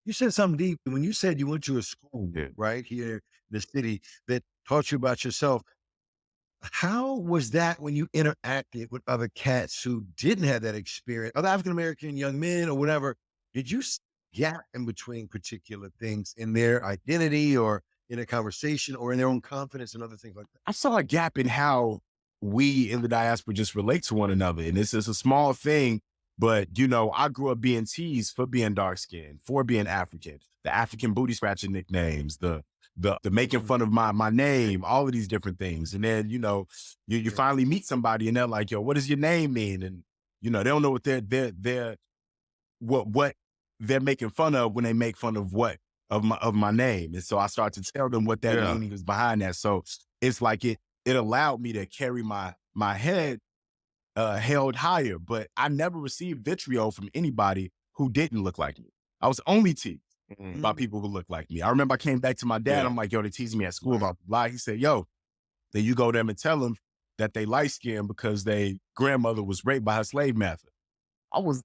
You said something deep when you said you went to a school Yeah. right here in the city that taught you about yourself. How was that when you interacted with other cats who didn't have that experience, other African American young men or whatever? Did you gap in between particular things in their identity or in a conversation or in their own confidence and other things like that? I saw a gap in how we in the diaspora just relate to one another. And this is a small thing, but I grew up being teased for being dark skinned, for being African, the African booty scratching nicknames, the making fun of my name, all of these different things. And then, you finally meet somebody and they're like, yo, what does your name mean? And, they don't know what what they're making fun of when they make fun of my name. And so I started to tell them what that meaning was behind that. So it's like it allowed me to carry my head held higher, but I never received vitriol from anybody who didn't look like me. I was only teased by people who looked like me. I remember I came back to my dad. I'm like, yo, they teasing me at school about lie. He said, yo, then you go to them and tell them that they light skinned because their grandmother was raped by her slave master. I was,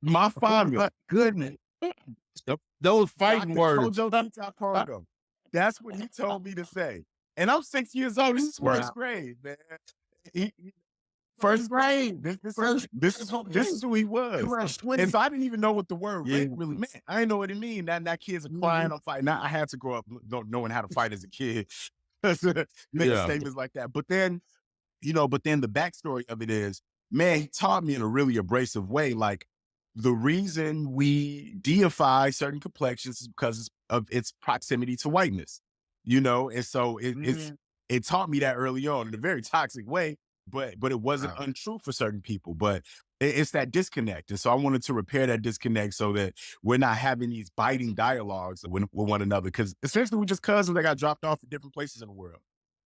my father. Goodness. Those fighting words. Pongo. That's what he told me to say. And I'm 6 years old. This is first grade, man. First grade. This is who he was. And so I didn't even know what the word rape really meant. I didn't know what it mean. That kids are crying, I'm fighting. Now I had to grow up knowing how to fight as a kid. Make statements like that. But then, the backstory of it is, man, he taught me in a really abrasive way. Like, the reason we deify certain complexions is because of its proximity to whiteness, and so it taught me that early on in a very toxic way, but it wasn't untrue for certain people. But it's that disconnect. And so I wanted to repair that disconnect so that we're not having these biting dialogues with one another, because essentially we're just cousins that got dropped off in different places in the world.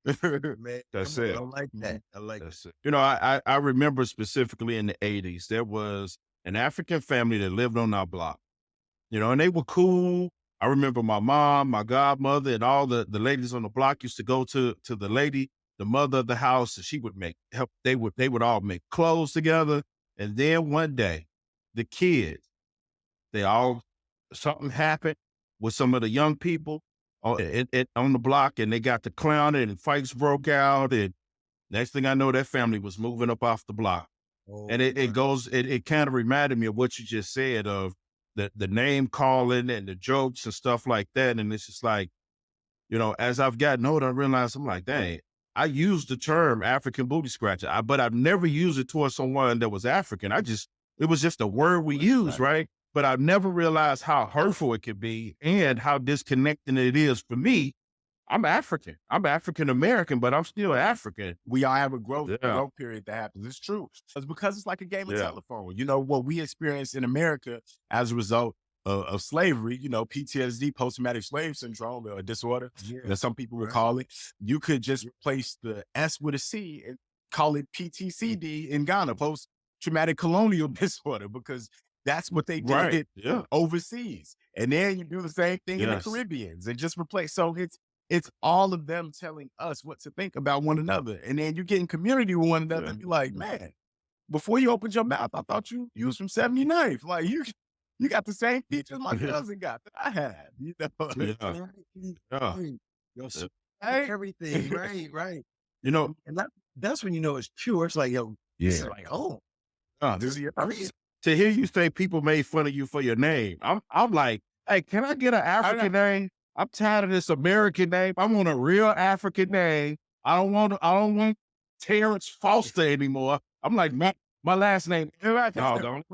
Man, That's it. I like that. I like that. I remember specifically in the 80s, there was an African family that lived on our block, and they were cool. I remember my mom, my godmother, and all the ladies on the block used to go to the mother of the house, and she would they would all make clothes together. And then one day, the kids, something happened with some of the young people on the block, and they got to clowning and fights broke out. And next thing I know, that family was moving up off the block. And it kind of reminded me of what you just said of the name calling and the jokes and stuff like that. And it's just like, as I've gotten older, I realized I'm like, dang, I used the term African booty scratcher, but I've never used it towards someone that was African. It was just a word we use, right? But I've never realized how hurtful it could be and how disconnecting it is for me. I'm African. I'm African-American, but I'm still African. We all have a growth period that happens. It's true. It's because it's like a game of telephone. What we experienced in America as a result of slavery, PTSD, post-traumatic slave syndrome, or disorder, that some people would call it. You could just replace the S with a C and call it PTCD in Ghana, post-traumatic colonial disorder, because that's what they did overseas. And then you do the same thing in the Caribbean and just replace. So it's all of them telling us what to think about one another. And then you get in community with one another and be like, man, before you opened your mouth, I thought you was from 79th. Like, you got the same features my cousin got that I had, Everything, right. And that's when it's pure. It's like, it's like, this is your to hear you say people made fun of you for your name. I'm like, hey, can I get an African name? I'm tired of this American name. I want a real African name. I don't want Terrence Foster anymore. I'm like, my last name. No, don't.